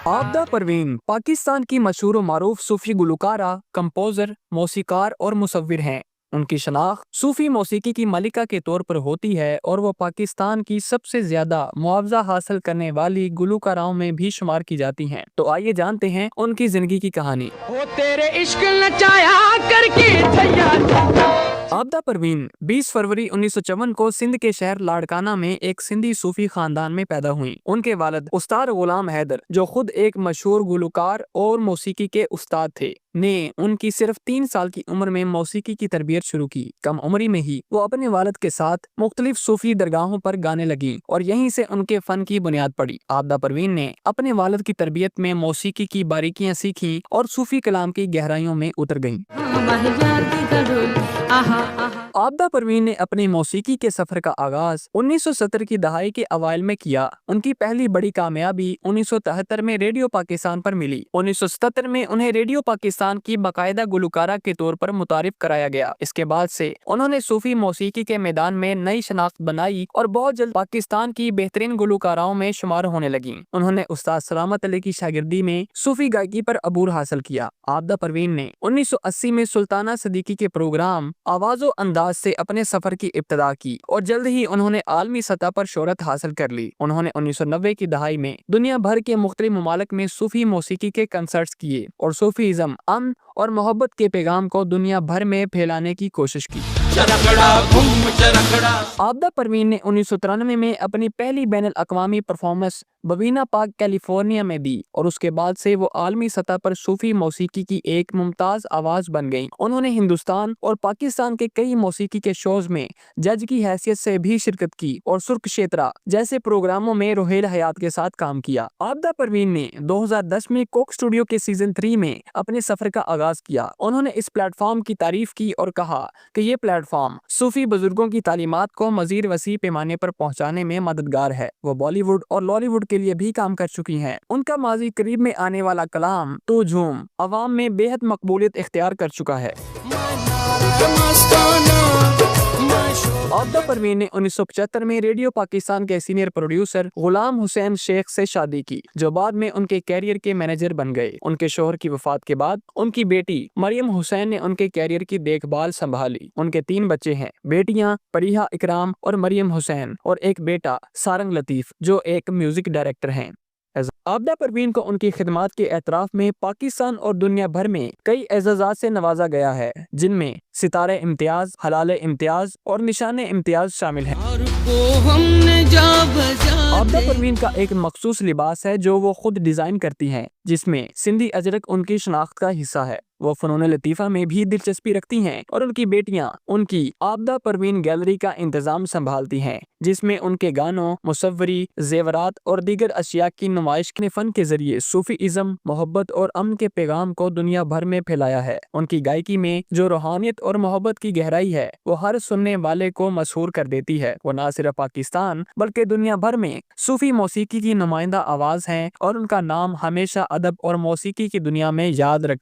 आबदा परवीन पाकिस्तान की मशहूर व मारूफ सूफी गुलकारा, कंपोजर, मौसीकार और मुसव्विर हैं। उनकी शनाख्त सूफी मौसीकी की मलिका के तौर पर होती है और वो पाकिस्तान की सबसे ज्यादा मुआवजा हासिल करने वाली गुलकाराओं में भी शुमार की जाती हैं। तो आइए जानते हैं उनकी जिंदगी की कहानी। वो तेरे इश्क नचाया करके आबदा परवीन 20 फरवरी 1954 को सिंध के शहर लाड़काना में एक सिंधी सूफी खानदान में पैदा हुई। उनके वालिद उस्ताद गुलाम हैदर, जो खुद एक मशहूर गुलकार और मौसीकी के उस्ताद थे, ने उनकी सिर्फ 3 साल की उम्र में मौसीकी की तरबियत शुरू की। कम उम्री में ही वो अपने वालिद के साथ मुख्तलिफ सूफी दरगाहों पर गाने लगी और यहीं से उनके फन की बुनियाद पड़ी। आबदा परवीन ने अपने वालिद की तरबियत में मौसीकी की बारीकियां सीखी और सूफी कलाम की गहराइयों में उतर गईं। आबदा परवीन ने अपने मौसीकी के सफर का आगाज 1970 की दहाई के अवाइल में किया। उनकी पहली बड़ी कामयाबी 1973 में रेडियो पाकिस्तान पर मिली। 1977 में उन्हें रेडियो पाकिस्तान की बाकायदा गुलकारा के तौर पर मुतारिफ कराया गया। इसके बाद से उन्होंने सूफी मौसीकी के मैदान में नई शनाख्त बनाई और बहुत जल्द पाकिस्तान की बेहतरीन गुलकाराओं में शुमार होने लगी। उन्होंने उस्ताद सलामत अली की शागिर्दी में सूफी गायकी पर अबूर हासिल किया। आबदा परवीन ने 1980 में सुल्ताना सदीकी के प्रोग्राम आवाज़ो अंदाज से अपने सफर की इब्तिदा की और जल्द ही उन्होंने आलमी सतह पर शोहरत हासिल कर ली। उन्होंने 1990 की दहाई में दुनिया भर के मुख्तलिफ ममालिक में सूफी मौसीकी के कंसर्ट्स किए और सूफीज़म, अमन और मोहब्बत के पैगाम को दुनिया भर में फैलाने की कोशिश की। आबदा परवीन ने 1993 में अपनी पहली बैनुल अक़वामी परफॉर्मेंस बवीना पार्क कैलिफोर्निया में दी और उसके बाद से वो आलमी सतह पर सूफी मौसीकी की एक मुमताज आवाज बन गईं। उन्होंने हिंदुस्तान और पाकिस्तान के कई मौसीकी के शोज में जज की हैसियत से भी शिरकत की और सुर्ख क्षेत्रा जैसे प्रोग्रामों में रोहेल हयात के साथ काम किया। आबदा परवीन ने 2010 में कोक स्टूडियो के सीजन 3 में अपने सफर का आगाज किया। उन्होंने इस प्लेटफॉर्म की तारीफ की और कहा कि ये प्लेटफॉर्म सूफी बुजुर्गों की तालीमात को मजीद वसी पैमाने पर पहुंचाने में मददगार है। वो बॉलीवुड और लॉलीवुड के लिए भी काम कर चुकी हैं। उनका माजी करीब में आने वाला कलाम तो झूम अवाम में बेहद मकबूलियत इख्तियार कर चुका है। आबदा परवीन ने 1975 में रेडियो पाकिस्तान के सीनियर प्रोड्यूसर गुलाम हुसैन शेख से शादी की, जो बाद में उनके कैरियर के मैनेजर बन गए। उनके शोहर की वफात के बाद उनकी बेटी मरियम हुसैन ने उनके कैरियर की देखभाल संभाली। उनके 3 बच्चे हैं, बेटियां परिहा इकराम और मरियम हुसैन और एक बेटा सारंग लतीफ, जो एक म्यूजिक डायरेक्टर हैं। आबदा परवीन को उनकी खिदमात के एतराफ में पाकिस्तान और दुनिया भर में कई एजाज़ात से नवाजा गया है, जिनमें सितारे इम्तियाज, हलाले इम्तियाज और निशाने इम्तियाज शामिल हैं। आबदा परवीन का एक मखसूस लिबास है जो वो खुद डिजाइन करती हैं, जिसमें सिंधी अजरक उनकी शनाख्त का हिस्सा है। वो फनून लतीफ़ा में भी दिलचस्पी रखती हैं और उनकी बेटियां उनकी आबदा परवीन गैलरी का इंतजाम संभालती हैं, जिसमें उनके गानों, मुसव्वरी, जेवरात और दीगर अशिया की नुमाइश के फन के जरिए सूफीइज्म, मोहब्बत और अमन के पैगाम को दुनिया भर में फैलाया है। उनकी गायकी में जो रूहानियत और मोहब्बत की गहराई है, वो हर सुनने वाले को मशहूर कर देती है। वो न सिर्फ पाकिस्तान बल्कि दुनिया भर में सूफी मौसीकी की नुमाइंदा आवाज हैं और उनका नाम हमेशा अदब और मौसीकी की दुनिया में याद रखा